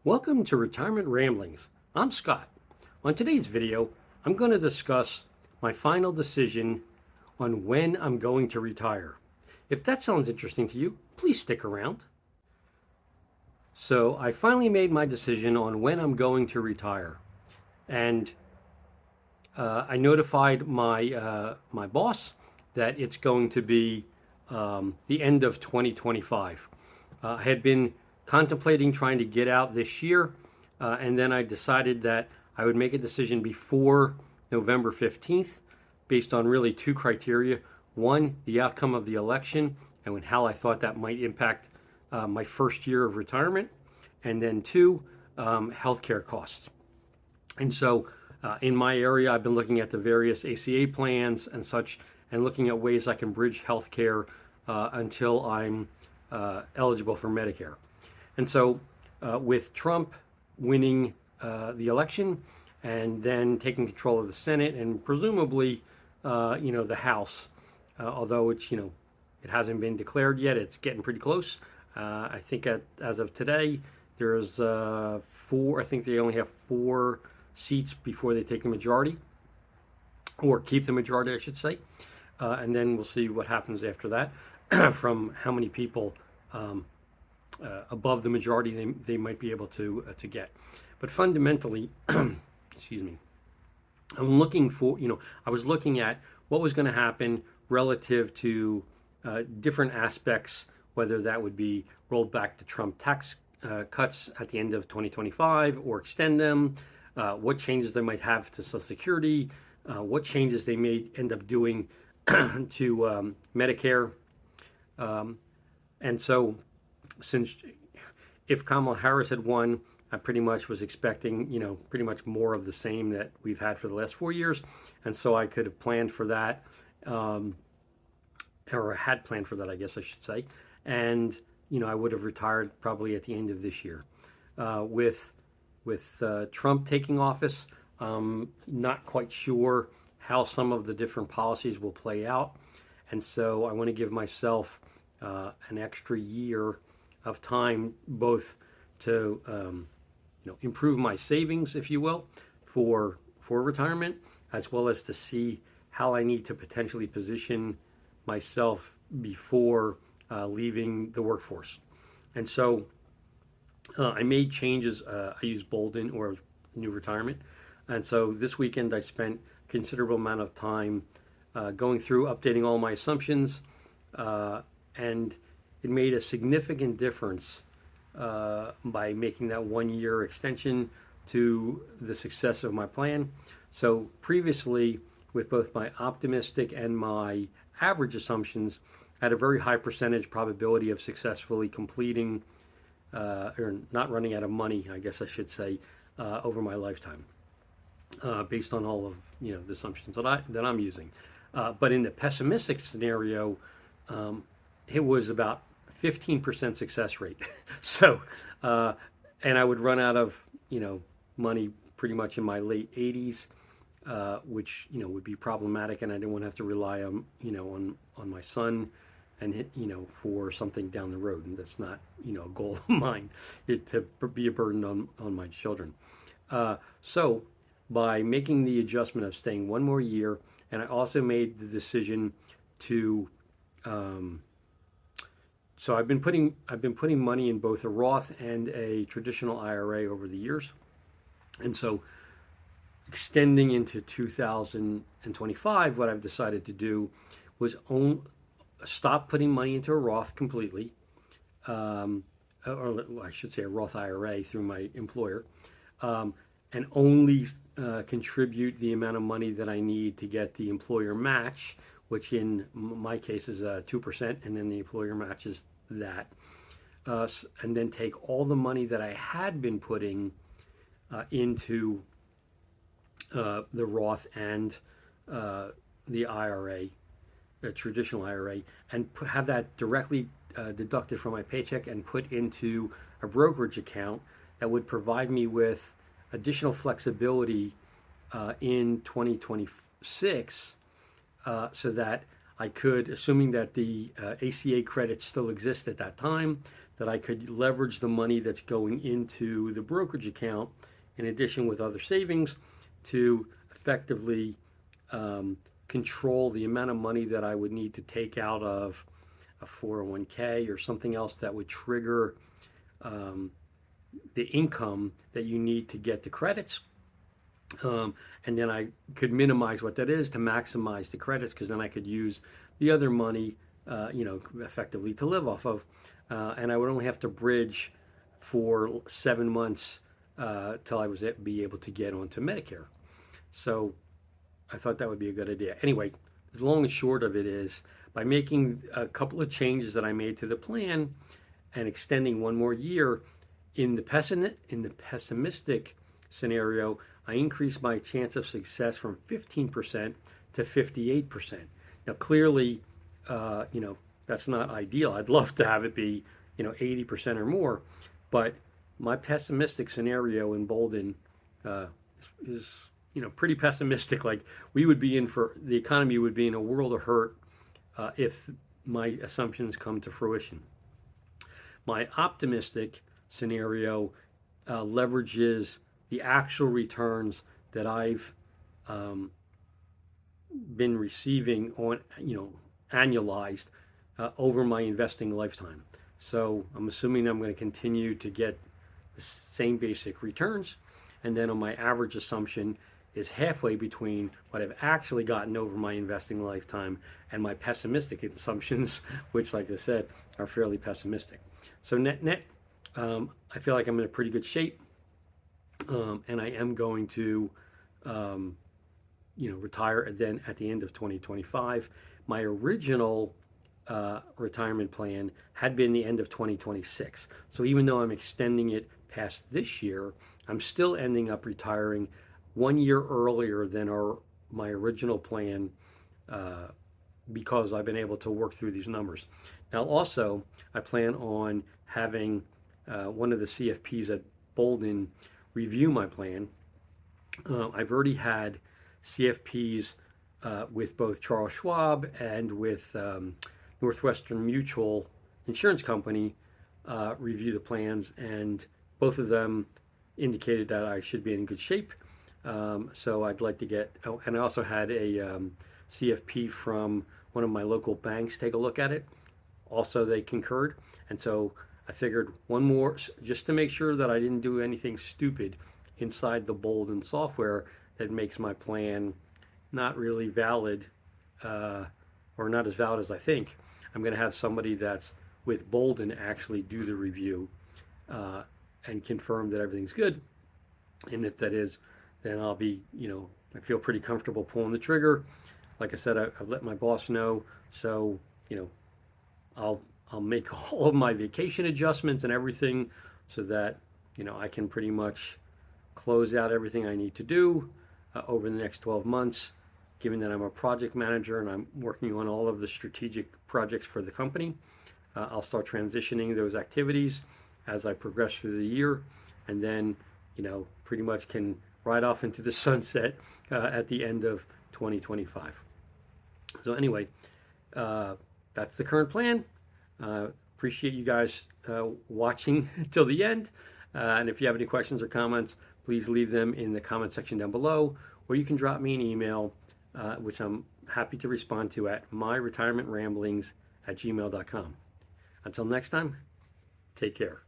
Welcome to Retirement Ramblings. I'm Scott. On today's video, I'm going to discuss my final decision on when I'm going to retire. If that sounds interesting to you, please stick around. So, I finally made my decision on when I'm going to retire. And I notified my boss that it's going to be the end of 2025. I had been contemplating trying to get out this year, and then I decided that I would make a decision before November 15th based on really two criteria. One, the outcome of the election and how I thought that might impact my first year of retirement, and then two, healthcare costs. And so in my area, I've been looking at the various ACA plans and such, and looking at ways I can bridge healthcare until I'm eligible for Medicare. And so with Trump winning the election and then taking control of the Senate and presumably, the House, although it hasn't been declared yet, it's getting pretty close. I think as of today, there's four. I think they only have four seats before they take the majority, or keep the majority, I should say. And then we'll see what happens after that from how many people above the majority they might be able to get. But fundamentally, excuse me, I'm looking for, I was looking at what was going to happen relative to different aspects, whether that would be rolled back to Trump tax cuts at the end of 2025 or extend them, what changes they might have to Social Security, what changes they may end up doing to Medicare. And so, since if Kamala Harris had won, I pretty much was expecting, pretty much more of the same that we've had for the last 4 years. And so I could have planned for that, or had planned for that, I guess I should say. And, I would have retired probably at the end of this year. With Trump taking office, not quite sure how some of the different policies will play out. And so I want to give myself an extra year of time, both to improve my savings, if you will, for retirement, as well as to see how I need to potentially position myself before leaving the workforce. And so I made changes. I used Bolden, or New Retirement. And so this weekend I spent a considerable amount of time going through, updating all my assumptions, and it made a significant difference by making that 1 year extension to the success of my plan. So previously, with both my optimistic and my average assumptions, I had a very high percentage probability of successfully completing or not running out of money, I guess I should say, over my lifetime, based on all of the assumptions that I'm using. But in the pessimistic scenario, it was about 15% success rate. So, and I would run out of money pretty much in my late 80s, which would be problematic, and I didn't want to have to rely on on my son and for something down the road, and that's not a goal of mine, to be a burden on my children. So by making the adjustment of staying one more year, and I also made the decision to so I've been putting money in both a Roth and a traditional IRA over the years, and so extending into 2025, what I've decided to do was stop putting money into a Roth completely, or I should say a Roth IRA through my employer, and only contribute the amount of money that I need to get the employer match, which in my case is 2%, and then the employer matches that, and then take all the money that I had been putting into the Roth and the IRA, the traditional IRA, and have that directly deducted from my paycheck and put into a brokerage account that would provide me with additional flexibility in 2026, so that I could, assuming that the ACA credits still exist at that time, that I could leverage the money that's going into the brokerage account in addition with other savings to effectively control the amount of money that I would need to take out of a 401k or something else that would trigger the income that you need to get the credits. And then I could minimize what that is to maximize the credits, because then I could use the other money, effectively to live off of. And I would only have to bridge for 7 months till I was be able to get onto Medicare. So I thought that would be a good idea. Anyway, the long and short of it is, by making a couple of changes that I made to the plan and extending one more year, in the pessimistic scenario, I increased my chance of success from 15% to 58%. Now, clearly, that's not ideal. I'd love to have it be, 80% or more, but my pessimistic scenario in Bolden is, pretty pessimistic. Like, the economy would be in a world of hurt if my assumptions come to fruition. My optimistic scenario leverages the actual returns that I've been receiving on, annualized over my investing lifetime. So I'm assuming I'm going to continue to get the same basic returns. And then on my average assumption is halfway between what I've actually gotten over my investing lifetime and my pessimistic assumptions, which, like I said, are fairly pessimistic. So net, I feel like I'm in a pretty good shape, and I am going to, retire then at the end of 2025. My original retirement plan had been the end of 2026. So even though I'm extending it past this year, I'm still ending up retiring 1 year earlier than my original plan, because I've been able to work through these numbers. Now, also, I plan on having one of the CFPs at Bolden review my plan. I've already had CFPs with both Charles Schwab and with Northwestern Mutual Insurance Company review the plans, and both of them indicated that I should be in good shape. So I'd like to get, and I also had a CFP from one of my local banks take a look at it. Also, they concurred. And so I figured one more, just to make sure that I didn't do anything stupid inside the Bolden software that makes my plan not really valid, or not as valid as I think. I'm going to have somebody that's with Bolden actually do the review and confirm that everything's good. And if that is, then I'll be, I feel pretty comfortable pulling the trigger. Like I said, I've let my boss know, so, I'll make all of my vacation adjustments and everything so that, I can pretty much close out everything I need to do over the next 12 months, given that I'm a project manager and I'm working on all of the strategic projects for the company. I'll start transitioning those activities as I progress through the year, and then, pretty much can ride off into the sunset at the end of 2025. So anyway, that's the current plan. Appreciate you guys watching till the end. And if you have any questions or comments, please leave them in the comment section down below, or you can drop me an email, which I'm happy to respond to at myretirementramblings@gmail.com. Until next time, take care.